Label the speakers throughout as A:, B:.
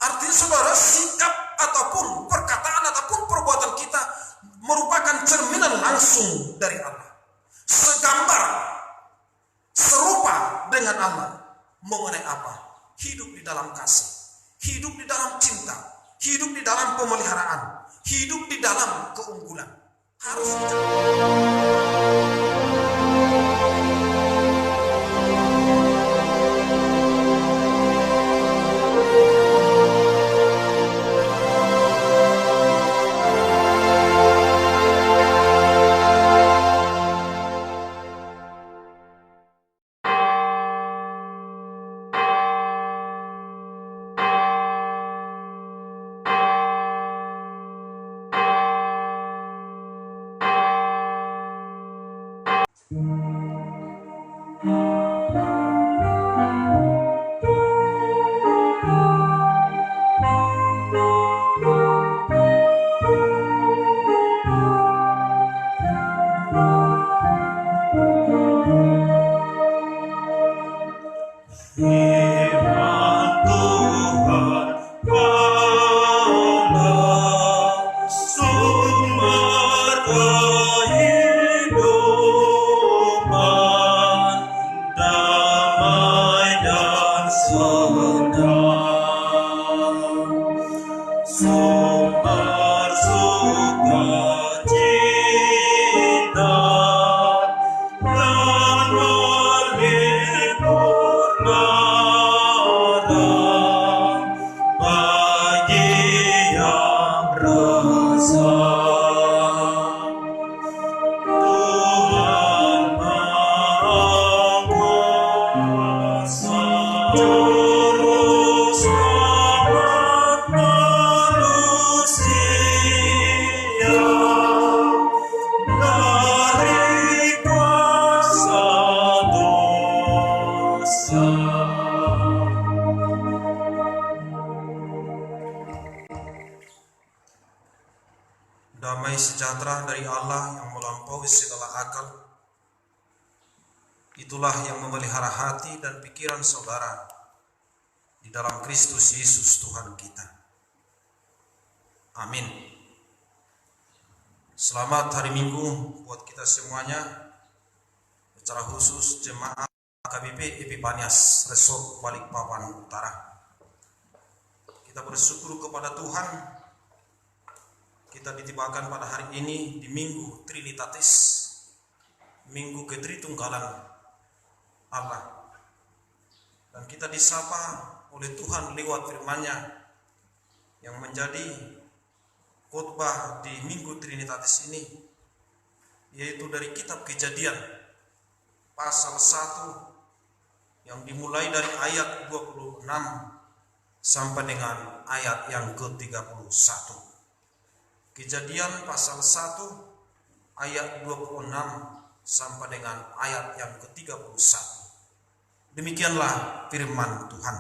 A: Artinya saudara, sikap ataupun perkataan ataupun perbuatan kita merupakan cerminan langsung dari Allah. Segambar, serupa dengan Allah. Mengenai apa? Hidup di dalam kasih, hidup di dalam cinta, hidup di dalam pemeliharaan, hidup di dalam keunggulan. Harus damai sejahtera dari Allah yang melampaui segala akal. Itulah yang memelihara hati dan pikiran saudara di dalam Kristus Yesus Tuhan kita. Amin. Selamat hari Minggu buat kita semuanya, secara khusus jemaat KBP Epifanias Resort Balikpapan Utara. Kita bersyukur kepada Tuhan, kita ditibakan pada hari ini di Minggu Trinitatis, Minggu Ketritunggalan Allah. Dan kita disapa oleh Tuhan lewat firman-Nya yang menjadi khotbah di Minggu Trinitatis ini, yaitu dari kitab Kejadian pasal 1 yang dimulai dari ayat 26 sampai dengan ayat yang ke-31. Kejadian pasal 1 ayat 26 sampai dengan ayat yang ke-31. Demikianlah firman Tuhan.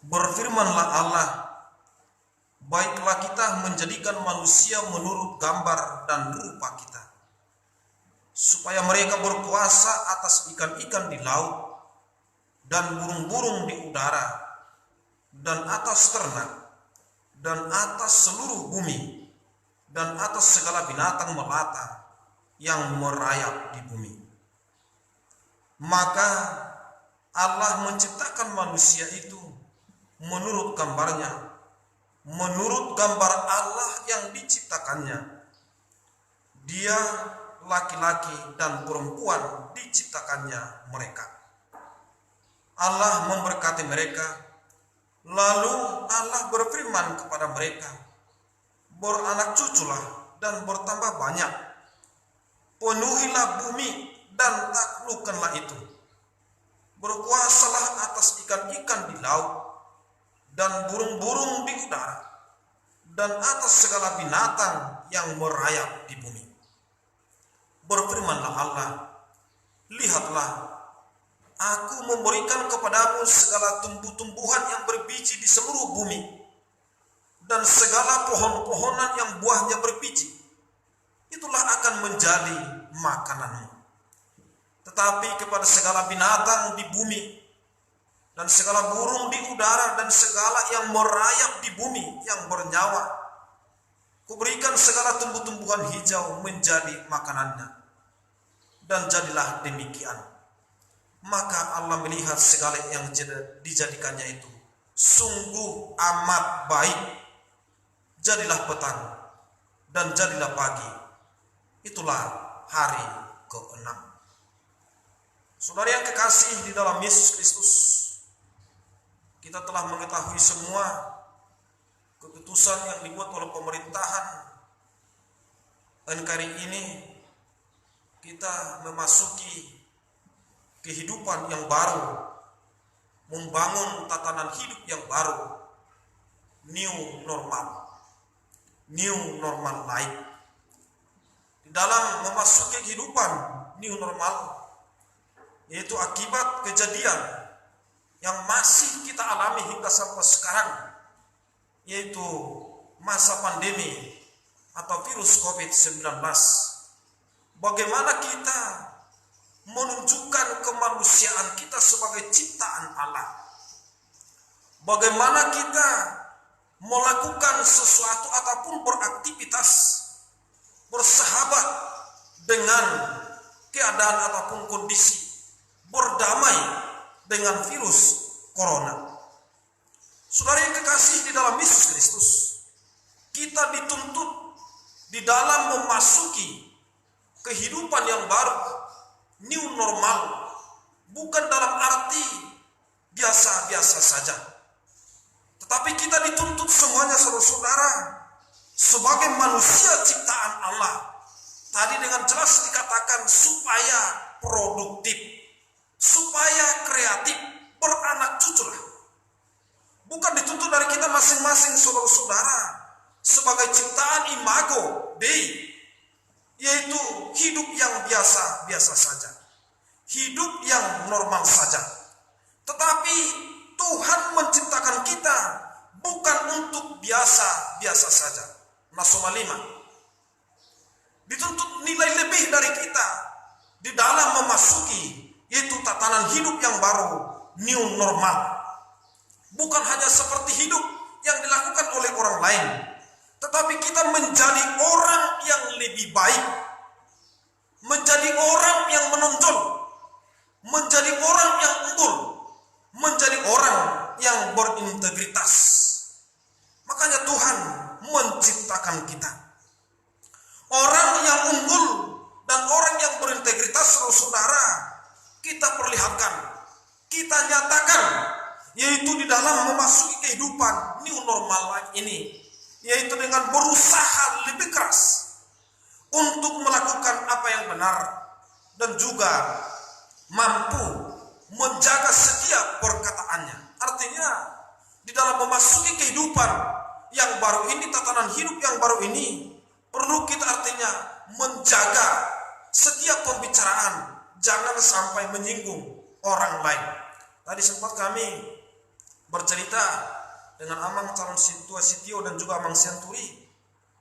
A: Berfirmanlah Allah, baiklah kita menjadikan manusia menurut gambar dan rupa kita, supaya mereka berkuasa atas ikan-ikan di laut dan burung-burung di udara dan atas ternak dan atas seluruh bumi dan atas segala binatang melata yang merayap di bumi. Maka Allah menciptakan manusia itu menurut gambarnya, menurut gambar Allah yang diciptakannya. Dia laki-laki dan perempuan diciptakannya mereka. Allah memberkati mereka. Lalu Allah berfirman kepada mereka, beranak cuculah dan bertambah banyak, penuhilah bumi dan taklukkanlah itu, berkuasalah atas ikan-ikan di laut dan burung-burung di udara dan atas segala binatang yang merayap di bumi. Berfirmanlah Allah, lihatlah, Aku memberikan kepadamu segala tumbuh-tumbuhan yang berbiji di seluruh bumi, dan segala pohon-pohonan yang buahnya berbiji. Itulah akan menjadi makananmu. Tetapi kepada segala binatang di bumi dan segala burung di udara, dan segala yang merayap di bumi yang bernyawa. Kuberikan segala tumbuh-tumbuhan hijau menjadi makanannya. Dan jadilah demikian. Maka Allah melihat segala yang dijadikannya itu sungguh amat baik. Jadilah petang dan jadilah pagi. Itulah hari ke-6. Saudara yang kekasih di dalam Yesus Kristus, kita telah mengetahui semua keputusan yang dibuat oleh pemerintahan NKRI ini. Kita memasuki kehidupan yang baru, membangun tatanan hidup yang baru, new normal life. Di dalam memasuki kehidupan new normal, yaitu akibat kejadian yang masih kita alami hingga sampai sekarang, yaitu masa pandemi atau virus COVID-19. Bagaimana kita menunjukkan kemanusiaan kita sebagai ciptaan Allah. Bagaimana kita melakukan sesuatu ataupun beraktivitas bersahabat dengan keadaan ataupun kondisi, berdamai dengan virus corona. Saudara yang kekasih di dalam Yesus Kristus, kita dituntut di dalam memasuki kehidupan yang baru, new normal, bukan dalam arti biasa-biasa saja, tetapi kita dituntut semuanya saudara-saudara sebagai manusia ciptaan Allah. Tadi dengan jelas dikatakan supaya produktif, supaya kreatif, beranak cucu lah. Bukan dituntut dari kita masing-masing saudara-saudara sebagai ciptaan imago Dei, yaitu hidup yang biasa-biasa saja, hidup yang normal saja. Tetapi Tuhan menciptakan kita bukan untuk biasa-biasa saja. Nasoma 5 dituntut nilai lebih dari kita di dalam memasuki yaitu tatanan hidup yang baru, new normal. Bukan hanya seperti hidup yang dilakukan oleh orang lain, tetapi kita menjadi orang yang lebih baik, menjadi orang yang menonjol, menjadi orang yang unggul, menjadi orang yang berintegritas. Makanya Tuhan menciptakan kita orang yang unggul dan orang yang berintegritas. Saudara, kita perlihatkan, kita nyatakan, yaitu di dalam memasuki kehidupan new normal life ini, yaitu dengan berusaha lebih keras untuk melakukan apa yang benar dan juga mampu menjaga setiap perkataannya. Artinya di dalam memasuki kehidupan yang baru ini, tatanan hidup yang baru ini, perlu kita artinya menjaga setiap pembicaraan, jangan sampai menyinggung orang lain. Tadi sempat kami bercerita dengan Amang Calon Situa Sitio dan juga Amang Senturi.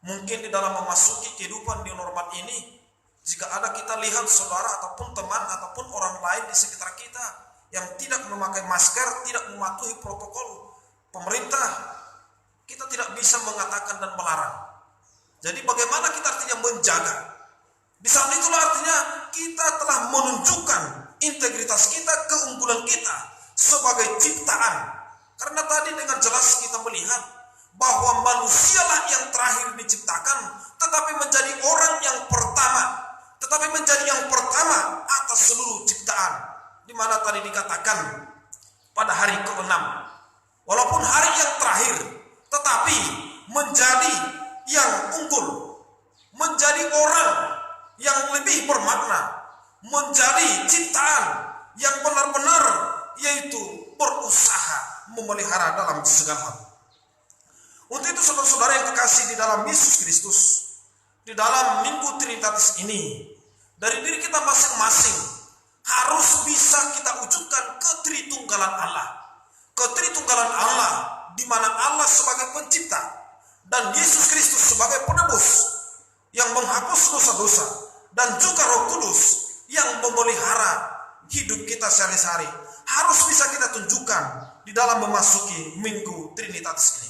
A: Mungkin di dalam memasuki kehidupan di normal ini, jika ada kita lihat saudara ataupun teman ataupun orang lain di sekitar kita yang tidak memakai masker, tidak mematuhi protokol pemerintah, kita tidak bisa mengatakan dan melarang. Jadi bagaimana kita artinya menjaga? Di saat itulah artinya kita telah menunjukkan integritas kita, keunggulan kita sebagai ciptaan. Karena tadi dengan jelas kita melihat bahwa manusialah yang terakhir diciptakan, tetapi menjadi orang yang pertama, tetapi menjadi yang pertama atas seluruh ciptaan. Di mana tadi dikatakan pada hari ke-6, walaupun hari yang terakhir, tetapi menjadi yang unggul, menjadi orang yang lebih bermakna, menjadi ciptaan yang benar-benar yaitu berusaha memelihara dalam segala hal. Untuk itu saudara-saudara yang kekasih di dalam Yesus Kristus, di dalam Minggu Trinitatis ini, dari diri kita masing-masing harus bisa kita wujudkan ketritunggalan Allah. Ketritunggalan Allah di mana Allah sebagai pencipta dan Yesus Kristus sebagai penebus yang menghapus dosa-dosa, dan juga Roh Kudus yang memelihara hidup kita sehari-hari harus bisa kita tunjukkan di dalam memasuki Minggu Trinitatis ini.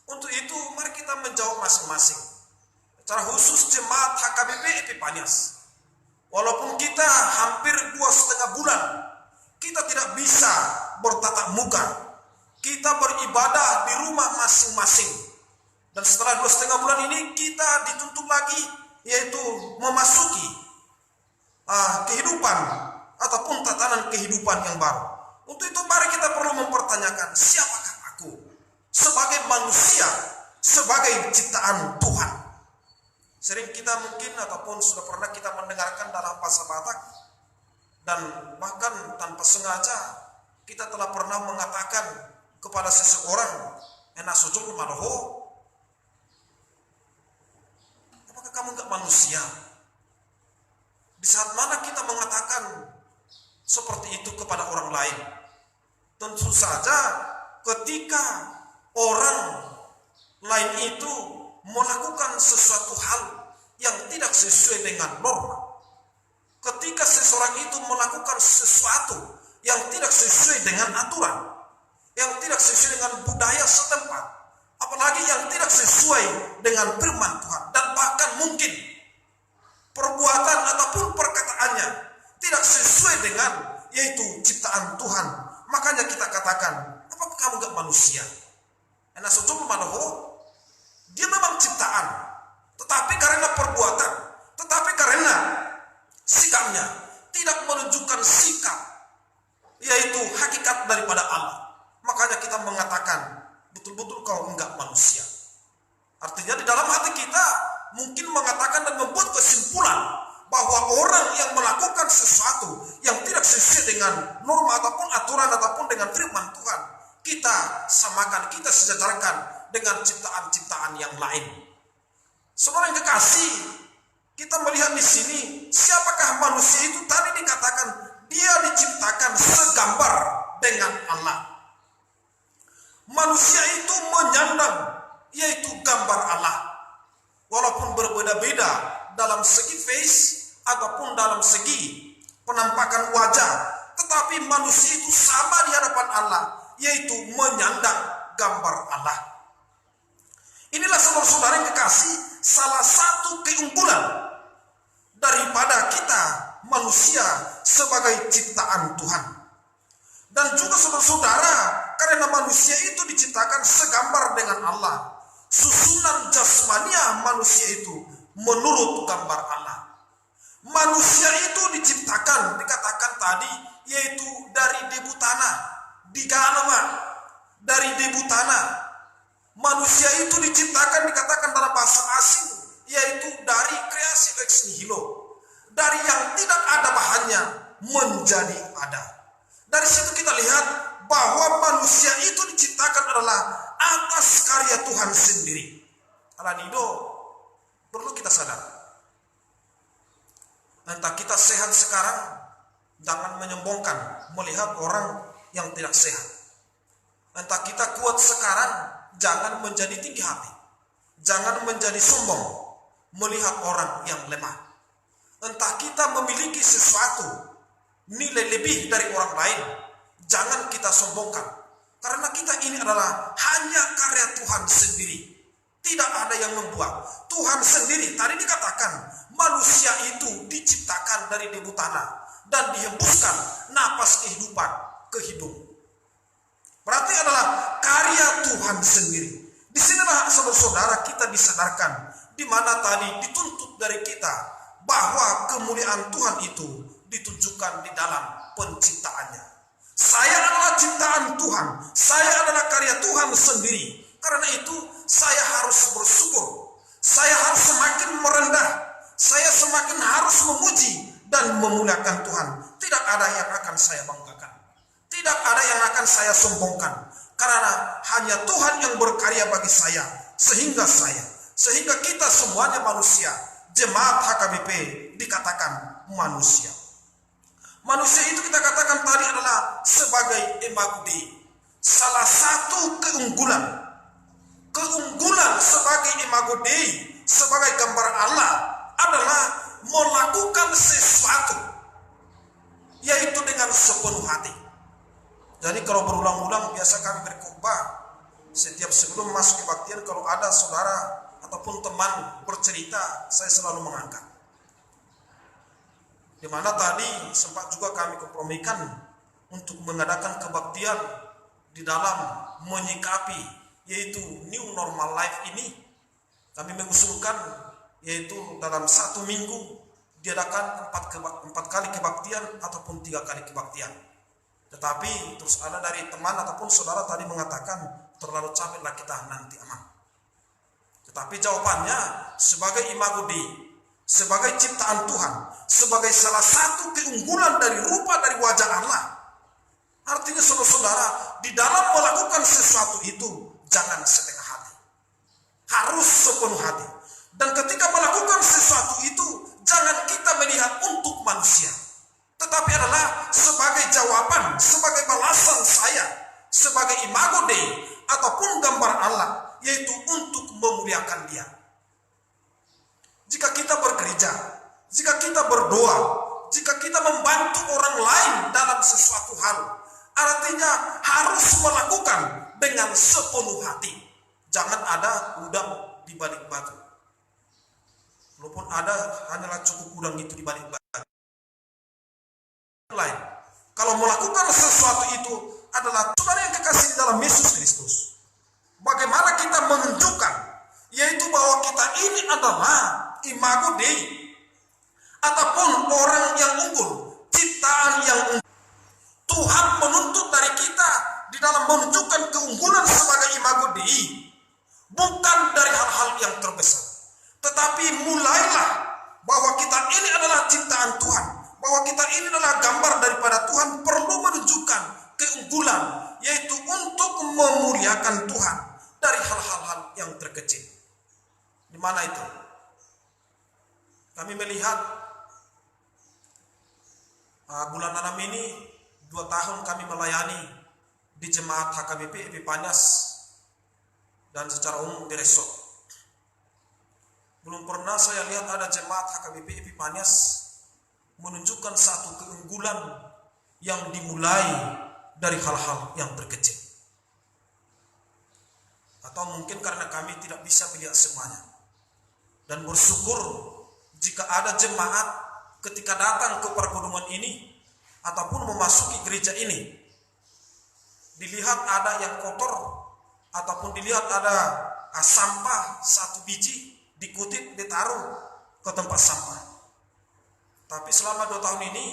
A: Untuk itu mari kita menjawab masing-masing. Secara khusus jemaat HKBP Epifanias, walaupun kita hampir 2,5 bulan kita tidak bisa bertatap muka, kita beribadah di rumah masing-masing. Dan setelah 2,5 bulan ini kita dituntut lagi, yaitu memasuki kehidupan ataupun tatanan kehidupan yang baru. Untuk itu mari kita perlu mempertanyakan, siapakah aku sebagai manusia, sebagai ciptaan Tuhan? Sering kita mungkin ataupun sudah pernah kita mendengarkan dalam bahasa Batak, dan bahkan tanpa sengaja kita telah pernah mengatakan kepada seseorang, enak sujud madoho, apakah kamu enggak manusia? Di saat mana kita mengatakan seperti itu kepada orang lain? Tentu saja ketika orang lain itu melakukan sesuatu hal yang tidak sesuai dengan norma. Ketika seseorang itu melakukan sesuatu yang tidak sesuai dengan aturan, yang tidak sesuai dengan budaya setempat, apalagi yang tidak sesuai dengan firman Tuhan, dan bahkan mungkin perbuatan ataupun perkataannya tidak sesuai dengan yaitu ciptaan Tuhan, makanya kita katakan, apakah kamu gak manusia? Enak sujud manoho, dia memang ciptaan, tetapi karena perbuatan, tetapi karena sikapnya tidak menunjukkan sikap yaitu hakikat daripada Allah, makanya kita mengatakan betul-betul kau enggak manusia. Artinya di dalam hati kita mungkin mengatakan dan membuat kesimpulan bahwa orang yang melakukan sesuatu yang tidak sesuai dengan norma ataupun aturan ataupun dengan firman Tuhan, kita samakan, kita sejajarkan dengan ciptaan-ciptaan yang lain. Saudara yang kekasih, kita melihat di sini, siapakah manusia itu? Tadi dikatakan dia diciptakan segambar dengan Allah. Manusia itu menyandang yaitu gambar Allah, walaupun berbeda-beda dalam segi face ataupun dalam segi penampakan wajah, tetapi manusia itu sama di hadapan Allah, yaitu menyandang gambar Allah. Inilah saudara-saudara yang kekasih, salah satu keunggulan daripada kita manusia sebagai ciptaan Tuhan. Dan juga saudara-saudara, karena manusia itu diciptakan segambar dengan Allah, susunan jasmania manusia itu menurut gambar Allah. Manusia itu diciptakan, dikatakan tadi, yaitu dari debu tanah, digalama dari debu tanah. Manusia itu diciptakan, dikatakan dalam bahasa asing, yaitu dari kreasi ex nihilo, dari yang tidak ada bahannya menjadi ada. Dari situ kita lihat bahwa manusia itu diciptakan adalah atas karya Tuhan sendiri. Alanido, perlu kita sadar, entah kita sehat sekarang, jangan menyombongkan melihat orang yang tidak sehat. Entah kita kuat sekarang, jangan menjadi tinggi hati, jangan menjadi sombong melihat orang yang lemah. Entah kita memiliki sesuatu nilai lebih dari orang lain, jangan kita sombongkan, karena kita ini adalah hanya karya Tuhan sendiri. Tidak ada yang membuat, Tuhan sendiri. Tadi dikatakan manusia itu diciptakan dari debu tanah dan dihembuskan napas kehidupan ke hidung. Berarti adalah karya Tuhan sendiri. Di sinilah saudara-saudara kita disadarkan, di mana tadi dituntut dari kita bahwa kemuliaan Tuhan itu ditunjukkan di dalam penciptaannya. Saya adalah ciptaan Tuhan, saya adalah karya Tuhan sendiri. Karena itu saya harus bersyukur, saya harus semakin merendah, saya semakin harus memuji dan memuliakan Tuhan. Tidak ada yang akan saya banggakan, tidak ada yang akan saya sombongkan, karena hanya Tuhan yang berkarya bagi saya, sehingga kita semuanya manusia. Jemaat HKBP dikatakan manusia. Manusia itu kita katakan tadi adalah sebagai imago Dei. Salah satu keunggulan sebagai imago Dei, sebagai gambar Allah, adalah melakukan sesuatu yaitu dengan sepenuh hati. Jadi kalau berulang-ulang biasa kami berkhotbah setiap sebelum masuk kebaktian, kalau ada saudara ataupun teman bercerita, saya selalu mengangkat. Di mana tadi sempat juga kami kompromikan untuk mengadakan kebaktian di dalam menyikapi yaitu new normal life ini. Kami mengusulkan yaitu dalam 1 minggu diadakan 4 kali kebaktian ataupun 3 kali kebaktian. Tetapi terus ada dari teman ataupun saudara tadi mengatakan terlalu capeklah kita nanti aman. Tetapi jawabannya sebagai imago Dei, sebagai ciptaan Tuhan, sebagai salah satu keunggulan dari rupa dari wajah Allah. Artinya saudara-saudara, di dalam melakukan sesuatu itu jangan setengah hati, harus sepenuh hati. Dan ketika melakukan sesuatu itu jangan kita melihat untuk manusia, tetapi adalah sebagai jawaban, sebagai balasan saya, sebagai imago Dei ataupun gambar Allah, yaitu untuk memuliakan Dia. Jika kita bergereja, jika kita berdoa, jika kita membantu orang lain dalam sesuatu hal, artinya harus melakukan dengan sepenuh hati. Jangan ada udang di balik batu. Walaupun ada, hanyalah cukup udang itu di balik batu. Lain. Kalau melakukan sesuatu itu adalah saudara yang kekasih dalam Yesus Kristus. Bagaimana kita menunjukkan yaitu bahwa kita ini adalah imago Dei ataupun orang yang unggul, ciptaan yang unggul. Tuhan menuntut dari kita di dalam menunjukkan keunggulan sebagai imago Dei bukan dari hal-hal yang terbesar, tetapi mulailah bahwa kita ini adalah ciptaan Tuhan, bahwa kita ini adalah gambar daripada Tuhan, perlu menunjukkan keunggulan yaitu untuk memuliakan Tuhan dari hal-hal yang terkecil. Di mana itu? Kami melihat bulan 6 ini 2 tahun kami melayani di jemaat HKBP Epifanias dan secara umum di Resort. Belum pernah saya lihat ada jemaat HKBP Epifanias menunjukkan satu keunggulan yang dimulai dari hal-hal yang terkecil. Atau mungkin karena kami tidak bisa melihat semuanya. Dan bersyukur jika ada jemaat ketika datang ke pergunungan ini ataupun memasuki gereja ini, dilihat ada yang kotor ataupun dilihat ada sampah 1 biji, dikutip ditaruh ke tempat sampah. Tapi selama 2 tahun ini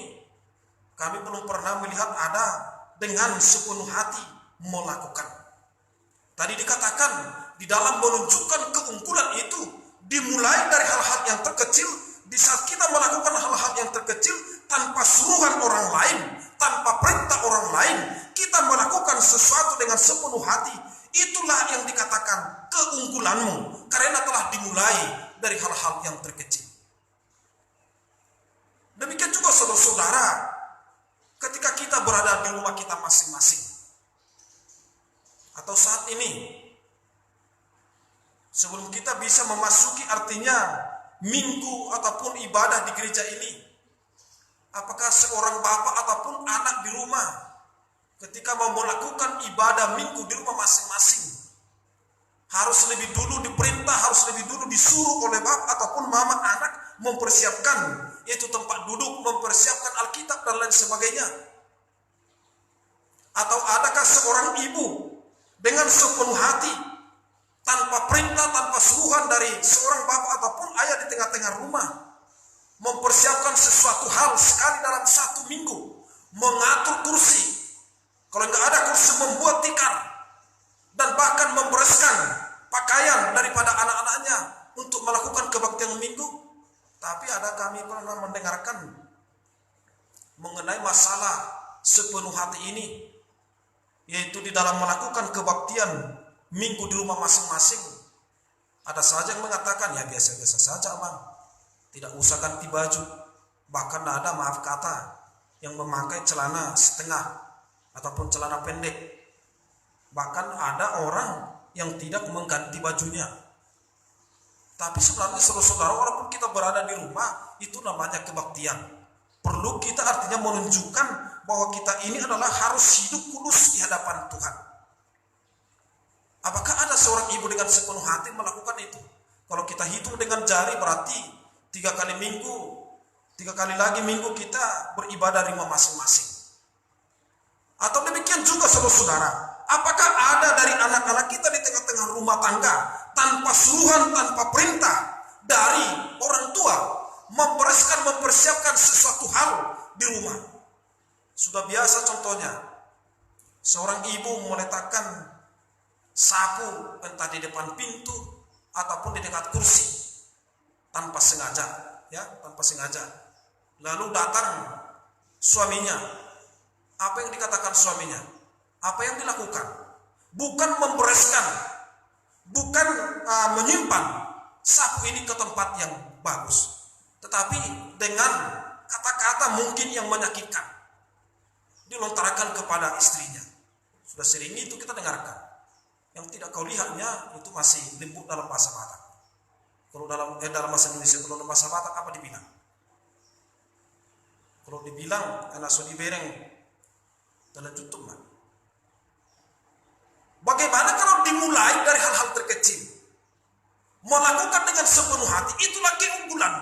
A: kami belum pernah melihat ada dengan sepenuh hati melakukan. Tadi dikatakan di dalam menunjukkan keunggulan itu dimulai dari hal-hal yang terkecil. Di saat kita melakukan hal-hal yang terkecil tanpa suruhan orang lain, tanpa perintah orang lain, kita melakukan sesuatu dengan sepenuh hati, itulah yang dikatakan keunggulanmu, karena telah dimulai dari hal-hal yang terkecil. Demikian juga saudara-saudara, ketika kita berada di rumah kita masing-masing, atau saat ini, sebelum kita bisa memasuki artinya minggu ataupun ibadah di gereja ini, apakah seorang bapak ataupun anak di rumah ketika mau melakukan ibadah minggu di rumah masing-masing harus lebih dulu diperintah, harus lebih dulu disuruh oleh bapak ataupun mama anak mempersiapkan yaitu tempat duduk, mempersiapkan Alkitab dan lain sebagainya? Atau adakah seorang ibu dengan sepenuh hati tanpa perintah, tanpa suruhan dari seorang bapak ataupun ayah di tengah-tengah rumah mempersiapkan sesuatu hal sekali dalam 1 minggu, mengatur kursi, kalau nggak ada kursi membuat tikar, dan bahkan membereskan pakaian daripada anak-anaknya untuk melakukan kebaktian minggu? Tapi ada kami pernah mendengarkan mengenai masalah sepenuh hati ini, yaitu di dalam melakukan kebaktian minggu di rumah masing-masing. Ada saja yang mengatakan, ya biasa-biasa saja abang, tidak usah ganti baju. Bahkan ada, maaf kata, yang memakai celana setengah ataupun celana pendek. Bahkan ada orang yang tidak mengganti bajunya. Tapi sebenarnya saudara-saudara, walaupun kita berada di rumah, itu namanya kebaktian. Perlu kita artinya menunjukkan bahwa kita ini adalah harus hidup kudus di hadapan Tuhan. Apakah ada seorang ibu dengan sepenuh hati melakukan itu? Kalau kita hitung dengan jari berarti 3 kali minggu, 3 kali lagi minggu kita beribadah di rumah masing-masing. Atau demikian juga saudara-saudara, apakah ada dari anak-anak kita di tengah-tengah rumah tangga tanpa suruhan, tanpa perintah dari orang tua mempersiapkan sesuatu hal di rumah? Sudah biasa contohnya, seorang ibu meletakkan sapu entah di depan pintu ataupun di dekat kursi tanpa sengaja, ya, tanpa sengaja. Lalu datang suaminya. Apa yang dikatakan suaminya? Apa yang dilakukan? Bukan membereskan, bukan menyimpan sapu ini ke tempat yang bagus, tetapi dengan kata-kata mungkin yang menyakitkan dilontarkan kepada istrinya. Sudah sering itu kita dengarkan. Yang tidak kau lihatnya itu masih lembut dalam bahasa Batak. Kalau dalam bahasa Indonesia, kalau dalam bahasa Batak apa dibilang? Kalau dibilang anak so dibereng dalam tutup. Bagaimana kalau dimulai dari hal-hal terkecil? Melakukan dengan sepenuh hati, itulah keunggulan.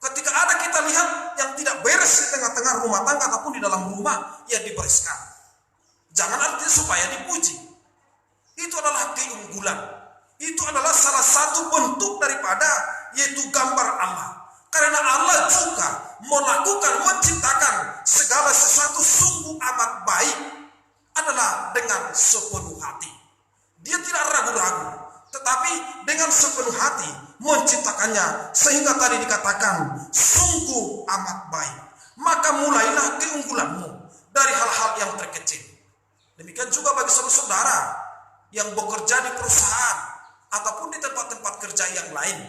A: Ketika ada kita lihat yang tidak beres di tengah-tengah rumah tangga ataupun di dalam rumah, ya dibereskan. Jangan artinya supaya dipuji. Itu adalah keunggulan. Itu adalah salah satu bentuk daripada yaitu gambar Allah. Karena Allah juga menciptakan segala sesuatu sungguh amat baik adalah dengan sepenuh hati. Dia tidak ragu-ragu, tetapi dengan sepenuh hati menciptakannya sehingga tadi dikatakan sungguh amat baik. Maka mulailah keunggulanmu dari hal-hal yang terkecil. Demikian juga bagi saudara-saudara yang bekerja di perusahaan ataupun di tempat-tempat kerja yang lain.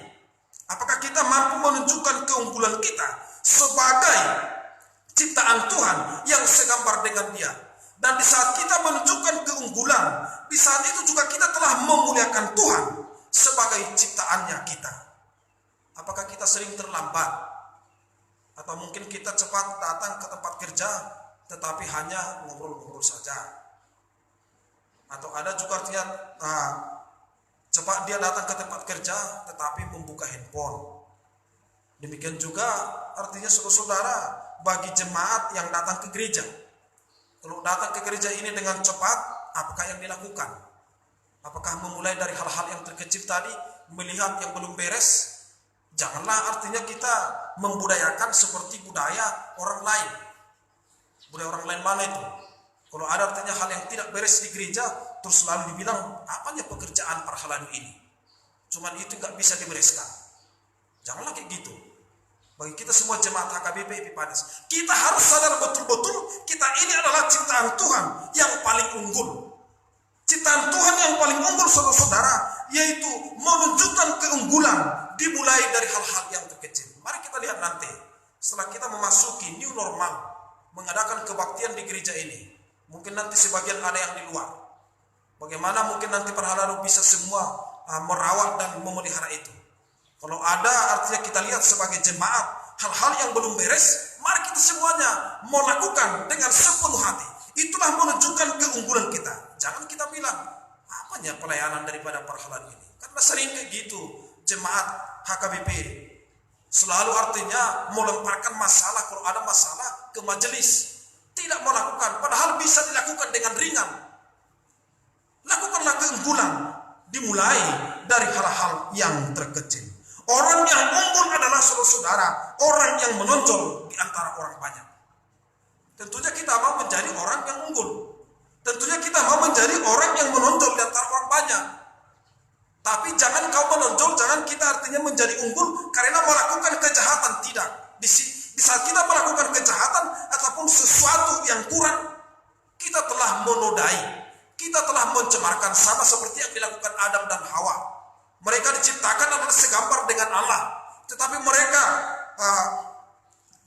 A: Apakah kita mampu menunjukkan keunggulan kita sebagai ciptaan Tuhan yang segambar dengan Dia? Dan di saat kita menunjukkan keunggulan, di saat itu juga kita telah memuliakan Tuhan sebagai ciptaannya kita. Apakah kita sering terlambat? Atau mungkin kita cepat datang ke tempat kerja tetapi hanya ngobrol-ngobrol saja? Atau ada juga artinya cepat dia datang ke tempat kerja tetapi membuka handphone. Demikian juga artinya saudara-saudara bagi jemaat yang datang ke gereja. Kalau datang ke gereja ini dengan cepat, apakah yang dilakukan? Apakah memulai dari hal-hal yang terkecil tadi, melihat yang belum beres? Janganlah artinya kita membudayakan seperti budaya orang lain. Budaya orang lain mana itu? Kalau ada artinya hal yang tidak beres di gereja, terus selalu dibilang, apanya pekerjaan perhalaan ini? Cuman itu nggak bisa dibereskan. Janganlah kayak gitu. Bagi kita semua jemaat HKBP Epiphanius, kita harus sadar betul-betul kita ini adalah ciptaan Tuhan yang paling unggul. Ciptaan Tuhan yang paling unggul saudara-saudara, yaitu menunjukkan keunggulan dimulai dari hal-hal yang terkecil. Mari kita lihat nanti, setelah kita memasuki new normal, mengadakan kebaktian di gereja ini. Mungkin nanti sebagian ada yang di luar. Bagaimana mungkin nanti perhalalu bisa semua merawat dan memelihara itu. Kalau ada artinya kita lihat sebagai jemaat hal-hal yang belum beres, mari kita semuanya melakukan dengan sepenuh hati. Itulah menunjukkan keunggulan kita. Jangan kita bilang, apanya pelayanan daripada perhalaan ini? Karena sering kayak gitu jemaat HKBP. Selalu artinya melemparkan masalah, kalau ada masalah ke majelis. Tidak melakukan, padahal bisa dilakukan dengan ringan. Lakukanlah keunggulan dimulai dari hal-hal yang terkecil. Orang yang unggul adalah saudara-saudara, orang yang menonjol di antara orang banyak. Tentunya kita mau menjadi orang yang unggul. Tentunya kita mau menjadi orang yang menonjol di antara orang banyak. Tapi jangan kau menonjol, jangan kita artinya menjadi unggul karena melakukan kejahatan. Tidak. Di saat kita melakukan kejahatan ataupun sesuatu yang kurang, kita telah menodai, kita telah mencemarkan, sama seperti yang dilakukan Adam dan Hawa. Mereka diciptakan adalah segambar dengan Allah, tetapi mereka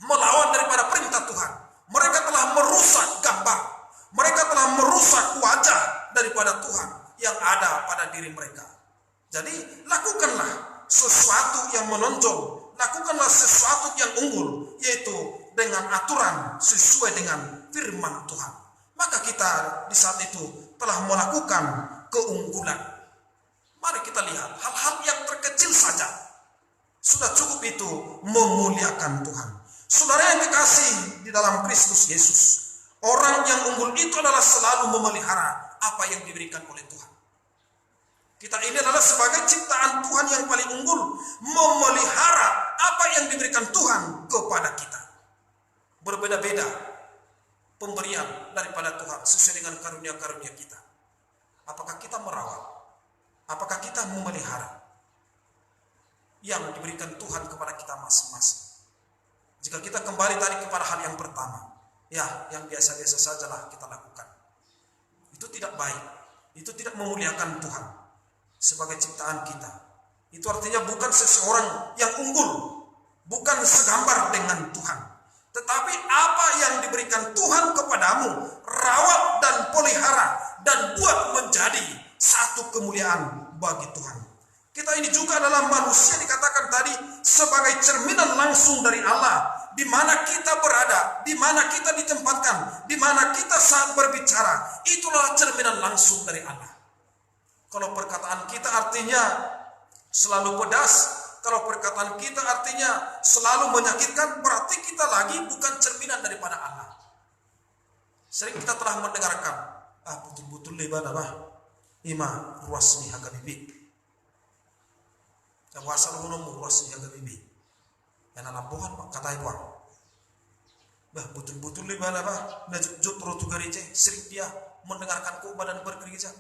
A: melawan daripada perintah Tuhan. Mereka telah merusak gambar, mereka telah merusak wajah daripada Tuhan yang ada pada diri mereka. Jadi lakukanlah sesuatu yang menonjol, lakukanlah sesuatu yang unggul, yaitu dengan aturan sesuai dengan firman Tuhan. Maka kita di saat itu telah melakukan keunggulan. Mari kita lihat hal-hal yang terkecil saja sudah cukup itu memuliakan Tuhan. Saudara yang dikasih di dalam Kristus Yesus, orang yang unggul itu adalah selalu memelihara apa yang diberikan oleh Tuhan. Kita ini adalah sebagai ciptaan Tuhan yang paling unggul, memelihara apa yang diberikan Tuhan kepada kita. Berbeda-beda pemberian daripada Tuhan sesuai dengan karunia-karunia kita. Apakah kita merawat? Apakah kita memelihara yang diberikan Tuhan kepada kita masing-masing? Jika kita kembali tadi kepada hal yang pertama, ya yang biasa-biasa sajalah kita lakukan, itu tidak baik, itu tidak memuliakan Tuhan sebagai ciptaan kita. Itu artinya bukan seseorang yang unggul, bukan segambar dengan Tuhan, tetapi apa yang diberikan Tuhan kepadamu, rawat dan pelihara dan buat menjadi satu kemuliaan bagi Tuhan. Kita ini juga adalah manusia, dikatakan tadi, sebagai cerminan langsung dari Allah. Di mana kita berada, di mana kita ditempatkan, di mana kita saat berbicara, itulah cerminan langsung dari Allah. Kalau perkataan kita artinya selalu pedas, kalau perkataan kita artinya selalu menyakitkan, berarti kita lagi bukan cerminan daripada Allah. Sering kita telah mendengarkan, betul-betul lebar apa? Ima ruas ni haga bibi. Yang wasal hono ruas ni haga bibi. Yang alambohan kata itu. Betul-betul lebar apa? Najut rotu gereja, sering dia mendengarkan khotbah dan bergereja.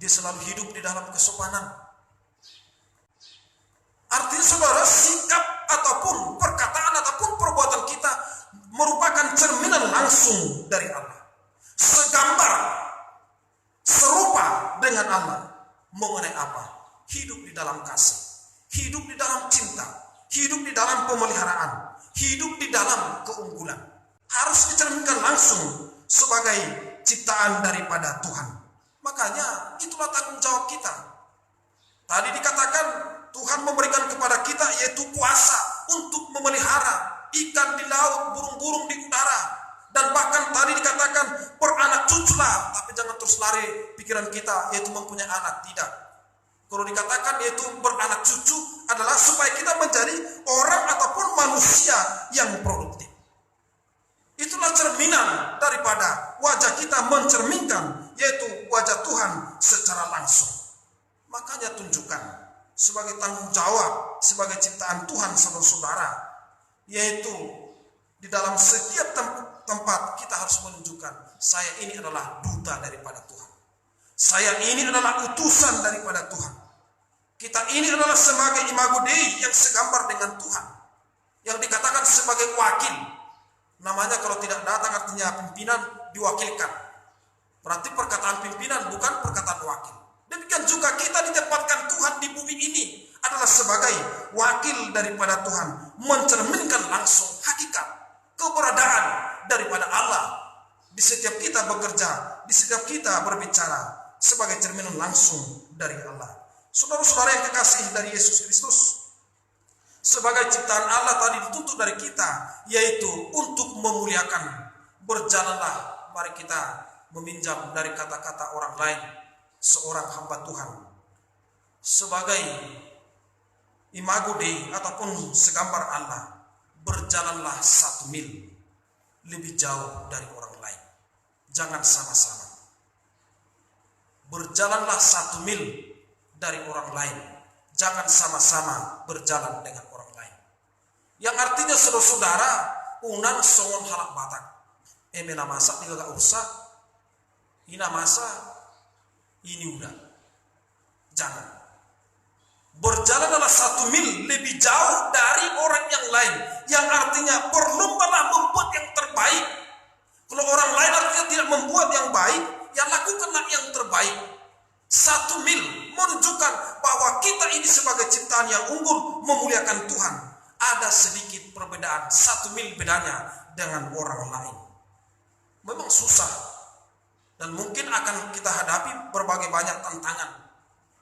A: Dia selalu hidup di dalam kesopanan. Artinya saudara, sikap ataupun perkataan ataupun perbuatan kita merupakan cerminan langsung dari Allah. Segambar, serupa dengan Allah. Mengenai apa? Hidup di dalam kasih, hidup di dalam cinta, hidup di dalam pemeliharaan, hidup di dalam keunggulan. Harus dicerminkan langsung sebagai ciptaan daripada Tuhan. Makanya itulah tanggung jawab kita. Tadi dikatakan Tuhan memberikan kepada kita yaitu kuasa untuk memelihara ikan di laut, burung-burung di udara. Dan bahkan tadi dikatakan beranak cuculah, tapi jangan terus lari pikiran kita yaitu mempunyai anak, tidak. Kalau dikatakan yaitu beranak cucu adalah supaya kita menjadi orang ataupun manusia yang produktif. Itulah cerminan daripada wajah kita mencerminkan yaitu wajah Tuhan secara langsung. Makanya tunjukkan sebagai tanggung jawab sebagai ciptaan Tuhan saudara-saudara, yaitu di dalam setiap tempat kita harus menunjukkan saya ini adalah duta daripada Tuhan. Saya ini adalah utusan daripada Tuhan. Kita ini adalah sebagai imago Dei yang segambar dengan Tuhan, yang dikatakan sebagai wakil. Namanya kalau tidak datang artinya pimpinan diwakilkan. Berarti perkataan pimpinan bukan perkataan wakil. Demikian juga kita ditempatkan Tuhan di bumi ini adalah sebagai wakil daripada Tuhan, mencerminkan langsung hakikat keberadaan daripada Allah di setiap kita bekerja, di setiap kita berbicara sebagai cerminan langsung dari Allah. Saudara-saudara yang kekasih dari Yesus Kristus, sebagai ciptaan Allah tadi dituntut dari kita yaitu untuk memuliakan. Berjalanlah, mari kita meminjam dari kata-kata orang lain, seorang hamba Tuhan, sebagai imago Dei ataupun segambar Allah. Berjalanlah 1 mil lebih jauh dari orang lain, jangan sama-sama. Berjalanlah 1 mil dari orang lain, jangan sama-sama berjalan dengan orang lain. Yang artinya saudara-saudara, unan songon halak batak, emena masak tiga gak usah, ina masa ini udah, jangan. Berjalanlah 1 mil lebih jauh dari orang yang lain, yang artinya berlombalah membuat yang terbaik. Kalau orang lain artinya tidak membuat yang baik, ya lakukanlah yang terbaik. 1 mil menunjukkan bahwa kita ini sebagai ciptaan yang unggul memuliakan Tuhan. Ada sedikit perbedaan, 1 mil bedanya dengan orang lain. Memang susah dan mungkin akan kita hadapi berbagai banyak tantangan.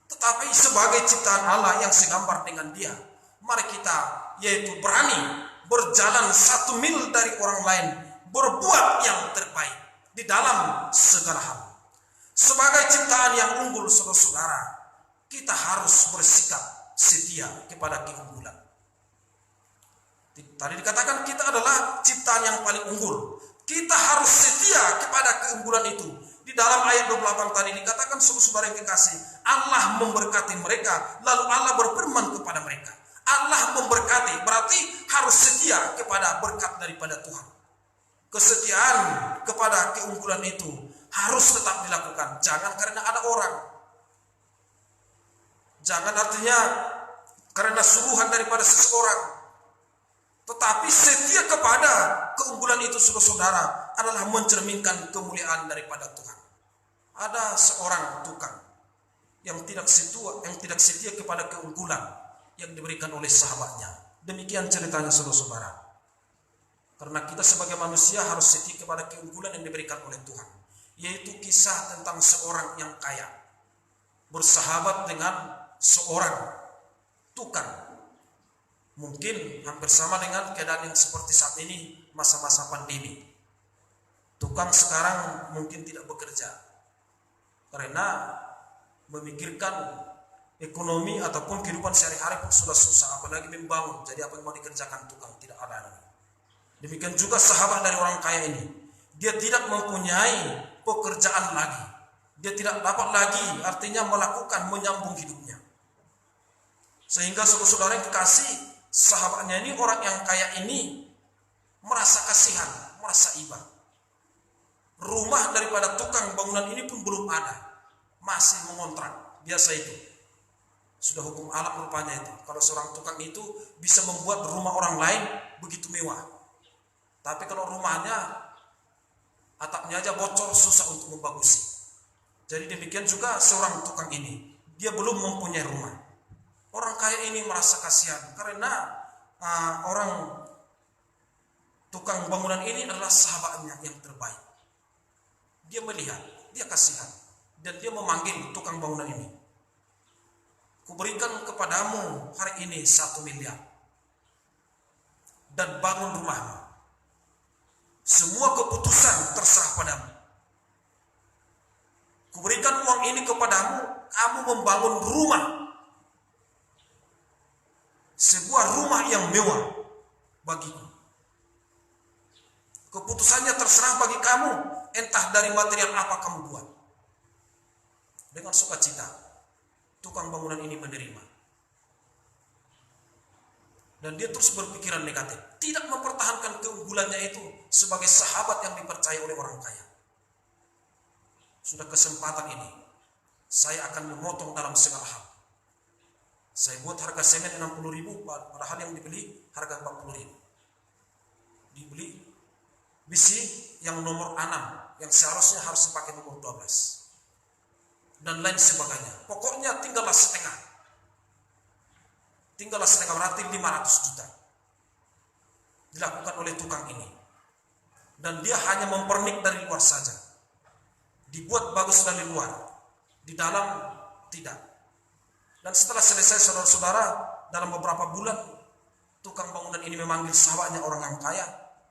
A: Tetapi sebagai ciptaan Allah yang segambar dengan Dia, mari kita yaitu berani berjalan 1 mil dari orang lain, berbuat yang terbaik di dalam segala hal. Sebagai ciptaan yang unggul, saudara-saudara, kita harus bersikap setia kepada keunggulan. Tadi dikatakan kita adalah ciptaan yang paling unggul. Kita harus setia kepada keunggulan itu. Di dalam ayat 28 tadi dikatakan, saudara-saudara yang kekasih, Allah memberkati mereka, lalu Allah berfirman kepada mereka. Allah memberkati, berarti harus setia kepada berkat daripada Tuhan. Kesetiaan kepada keunggulan itu harus tetap dilakukan. Jangan karena ada orang. Jangan artinya karena suruhan daripada seseorang. Tetapi setia kepada keunggulan itu, saudara-saudara, adalah mencerminkan kemuliaan daripada Tuhan. Ada seorang tukang yang tidak setia kepada keunggulan yang diberikan oleh sahabatnya. Demikian ceritanya, saudara-saudara. Karena kita sebagai manusia harus setia kepada keunggulan yang diberikan oleh Tuhan. Yaitu kisah tentang seorang yang kaya bersahabat dengan seorang tukang. Mungkin hampir sama dengan keadaan yang seperti saat ini, masa-masa pandemi. Tukang sekarang mungkin tidak bekerja karena memikirkan ekonomi ataupun kehidupan sehari-hari pun sudah susah, apalagi membangun. Jadi apa yang mau dikerjakan tukang? Tidak ada. Demikian juga sahabat dari orang kaya ini. Dia tidak mempunyai pekerjaan lagi. Dia tidak dapat lagi, artinya menyambung hidupnya. Sehingga saudara-saudara yang kekasih, sahabatnya ini, orang yang kaya ini merasa kasihan, merasa iba. Rumah daripada tukang bangunan ini pun belum ada, masih mengontrak. Biasa itu, sudah hukum alam rupanya itu. Kalau seorang tukang itu bisa membuat rumah orang lain begitu mewah, tapi kalau rumahnya atapnya aja bocor, susah untuk membagusi. Jadi demikian juga seorang tukang ini, dia belum mempunyai rumah. Orang kaya ini merasa kasihan karena orang tukang bangunan ini adalah sahabatnya yang terbaik. Dia melihat, dia kasihan, dan dia memanggil tukang bangunan ini. Kuberikan kepadamu hari ini 1 miliar dan bangun rumahmu. Semua keputusan terserah padamu. Kuberikan uang ini kepadamu, kamu membangun rumah. Sebuah rumah yang mewah bagiku. Keputusannya terserah bagi kamu, entah dari material apa kamu buat. Dengan sukacita, tukang bangunan ini menerima. Dan dia terus berpikiran negatif, tidak mempertahankan keunggulannya itu sebagai sahabat yang dipercaya oleh orang kaya. Sudah kesempatan ini, saya akan memotong dalam segala hal. Saya buat harga semen 60.000, padahal yang dibeli harga 40.000. Dibeli besi yang nomor 6, yang seharusnya harus dipakai nomor 12. Dan lain sebagainya. Pokoknya tinggallah setengah. Berarti 500 juta. Dilakukan oleh tukang ini. Dan dia hanya mempernik dari luar saja. Dibuat bagus dari luar. Di dalam tidak. Dan setelah selesai, saudara-saudara, dalam beberapa bulan, tukang bangunan ini memanggil sahabatnya orang yang kaya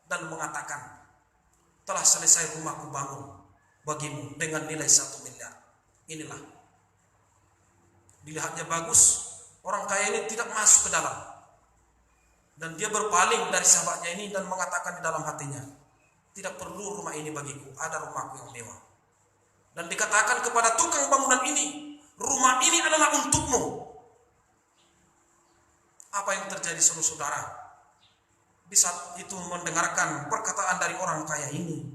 A: dan mengatakan, telah selesai rumahku bangun bagimu dengan nilai 1 miliar. Inilah. Dilihatnya bagus, orang kaya ini tidak masuk ke dalam. Dan dia berpaling dari sahabatnya ini dan mengatakan di dalam hatinya, tidak perlu rumah ini bagiku, ada rumahku yang mewah. Dan dikatakan kepada tukang bangunan ini, rumah ini adalah untukmu. Apa yang terjadi, saudara-saudara? Di saat itu mendengarkan perkataan dari orang kaya ini,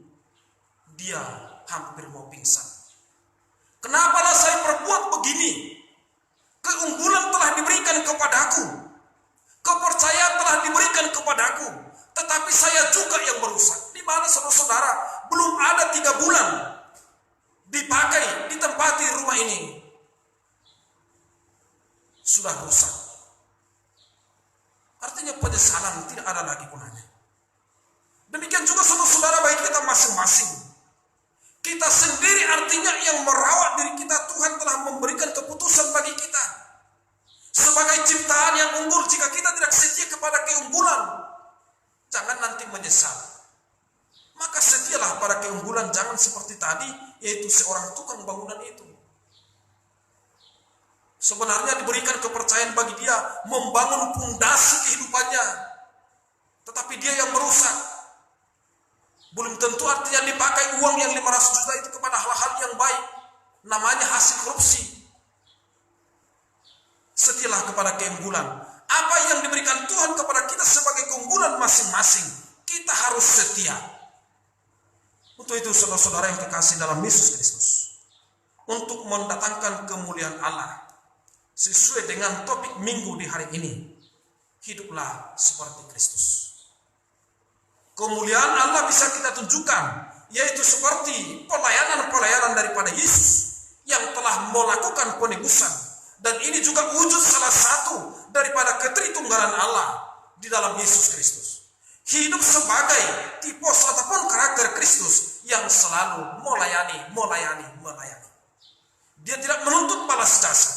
A: dia hampir mau pingsan. Kenapalah saya perbuat begini? Keunggulan telah diberikan kepadaku, kepercayaan telah diberikan kepadaku, tetapi saya juga yang merusak. Di mana, saudara-saudara, belum ada 3 bulan dipakai, ditempati rumah ini, sudah rusak. Artinya penyesalan tidak ada lagi gunanya. Demikian juga saudara-saudara, bagi kita masing-masing. Kita sendiri artinya yang merawat diri kita, Tuhan telah memberikan keputusan bagi kita. Sebagai ciptaan yang unggul, jika kita tidak setia kepada keunggulan, yaitu seorang tukang bangunan itu. Sebenarnya diberikan kepercayaan bagi dia membangun pondasi kehidupannya, tetapi dia yang merusak. Belum tentu artinya dipakai uang yang 500 juta itu kepada hal-hal yang baik, namanya hasil korupsi. Setialah kepada keunggulan. Apa yang diberikan Tuhan kepada kita sebagai keunggulan masing-masing, kita harus setia. Untuk itu saudara-saudara yang kekasih dalam Yesus Kristus, untuk mendatangkan kemuliaan Allah sesuai dengan topik minggu di hari ini, hiduplah seperti Kristus. Kemuliaan Allah bisa kita tunjukkan, yaitu seperti pelayanan-pelayanan daripada Yesus yang telah melakukan penebusan. Dan ini juga wujud salah satu daripada ketritunggalan Allah di dalam Yesus Kristus. Hidup sebagai tipos ataupun karakter Kristus yang selalu melayani. Dia tidak menuntut balas jasa.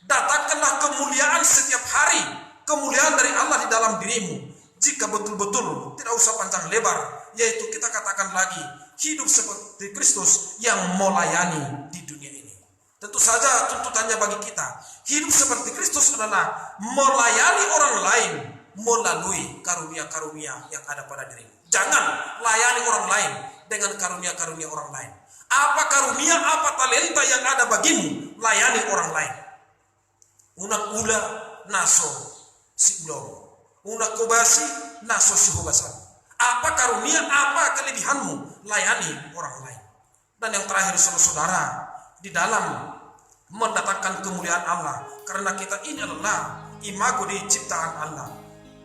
A: Datangkanlah kemuliaan setiap hari, kemuliaan dari Allah di dalam dirimu. Jika betul-betul tidak usah panjang lebar, yaitu kita katakan lagi, hidup seperti Kristus yang melayani di dunia ini. Tentu saja tuntutannya bagi kita, hidup seperti Kristus adalah melayani orang lain melalui karunia-karunia yang ada pada dirimu. Jangan layani orang lain dengan karunia-karunia orang lain. Apa karunia, apa talenta yang ada bagimu, layani orang lain. Unak ula naso si ulong, unak kobasi naso si hobasan. Apa karunia, apa kelebihanmu, layani orang lain. Dan yang terakhir saudara-saudara, di dalam mendatangkan kemuliaan Allah, karena kita ini adalah imago di ciptaan Allah,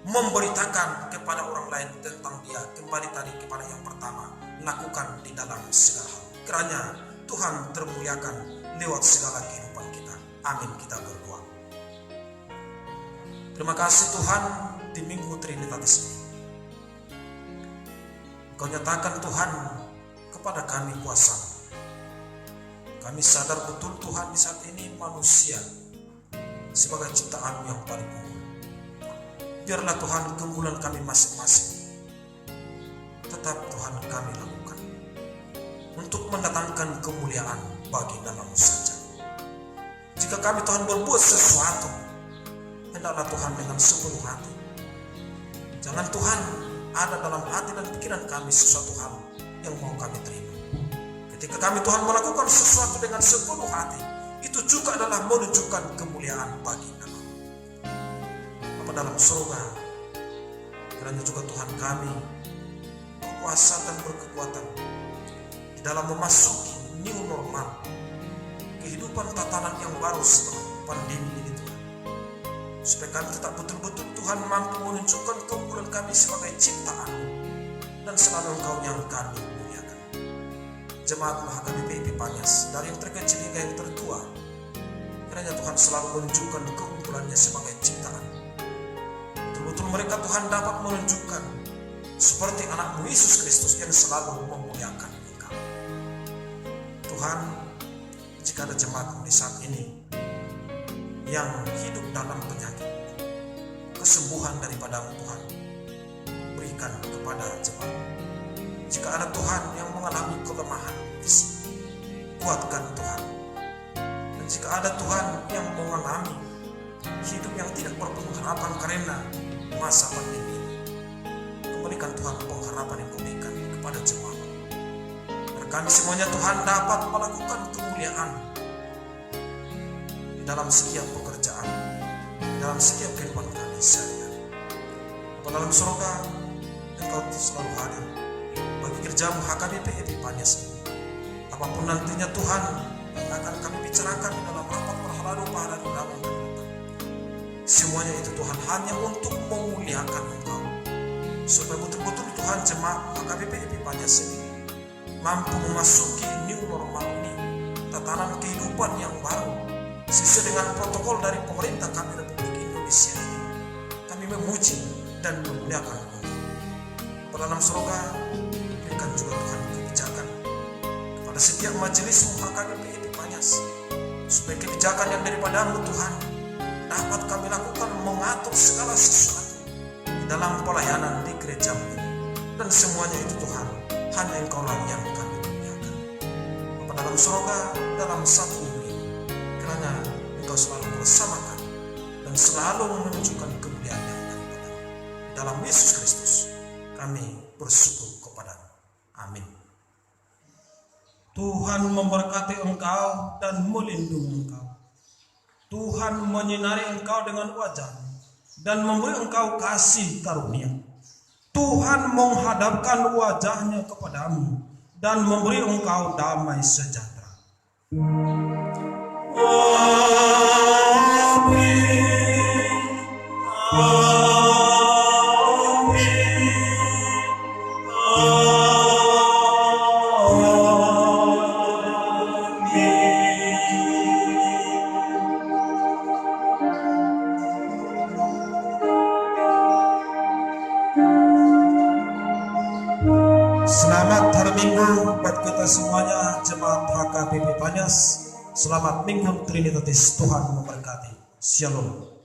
A: memberitakan kepada orang lain tentang dia. Kembali tadi kepada yang pertama, lakukan di dalam segala hal. Kiranya Tuhan termuliakan lewat segala kehidupan kita. Amin. Kita berdoa. Terima kasih Tuhan, di Minggu Trinitatis ini Kau nyatakan Tuhan kepada kami kuasa. Kami sadar betul Tuhan di saat ini manusia sebagai ciptaan yang paling unggul. Biarlah Tuhan keunggulan kami masing-masing tetap Tuhan kami lakukan untuk mendatangkan kemuliaan bagi nama-Mu saja. Jika kami Tuhan berbuat sesuatu, hendaklah Tuhan dengan sepenuh hati. Jangan Tuhan ada dalam hati dan pikiran kami sesuatu hal yang mau kami terima. Ketika kami Tuhan melakukan sesuatu dengan sepenuh hati, itu juga adalah menunjukkan kemuliaan bagi nama. Bapa dalam surga, kiranya juga Tuhan kami berkuasa dan berkekuatan di dalam memasuki new normal, kehidupan tatanan yang baru setelah pandemi ini Tuhan. Supaya kami tetap betul-betul Tuhan mampu menunjukkan keunggulan kami sebagai ciptaan dan selalu Engkau yang kami muliakan. Jemaat MHKBP Panyas, dari yang terkecil hingga yang tertua, kiranya Tuhan selalu menunjukkan keunggulannya sebagai ciptaan. Betul-betul mereka Tuhan dapat menunjukkan seperti anak-Mu Yesus Kristus yang selalu memuliakan Engkau. Tuhan, jika ada jemaat di saat ini yang hidup dalam penyakit, kesembuhan daripada Tuhan berikan kepada jemaat. Jika ada Tuhan yang mengalami kelemahan fisik, kuatkan Tuhan. Dan jika ada Tuhan yang mengalami hidup yang tidak berpengharapan karena masa pandemi ini, kembalikan Tuhan pengharapan yang Kau berikan kepada jemaat. Dan kami semuanya Tuhan dapat melakukan kemuliaan dalam setiap pekerjaan, dalam setiap kehidupan kami sehari-hari. Bapa dalam surga, Engkau selalu hadir bagi kerjamu HKBP Epipanias ini. Apapun nantinya Tuhan yang akan kami bicarakan di dalam rapat perhelado pada hari Rabu yang datang, semuanya itu Tuhan hanya untuk memuliakan Engkau, supaya betul-betul Tuhan jemaat HKBP Epipanias ini mampu memasuki new normal ini, tatanan kehidupan yang baru sesuai dengan protokol dari pemerintah kami Republik Indonesia ini. Kami memuji dan memuliakan Engkau. Dalam surga, berikan juga Tuhan kebijakan kepada setiap majelis HKBP Epipanias, supaya kebijakan yang daripada-Mu Tuhan dapat kami lakukan mengatur segala sesuatu di dalam pelayanan di gereja-Mu ini. Dan semuanya itu Tuhan hanya Engkau lah yang kami muliakan. Bapa dalam surga dalam satu minggu ini, kiranya Engkau selalu bersama kami dan selalu menunjukkan kemuliaan yang daripada. Dalam Yesus Kristus kami bersyukur kepada-Mu. Amin. Tuhan memberkati engkau dan melindungi engkau. Tuhan menyinari engkau dengan wajah-Nya dan memberi engkau kasih karunia. Tuhan menghadapkan wajah-Nya kepadamu dan memberi engkau damai sejahtera. Amin. Selamat hari Minggu buat kita semuanya, jemaat HKBP Banyas. Selamat Minggu Trinitatis, Tuhan memberkati. Shalom.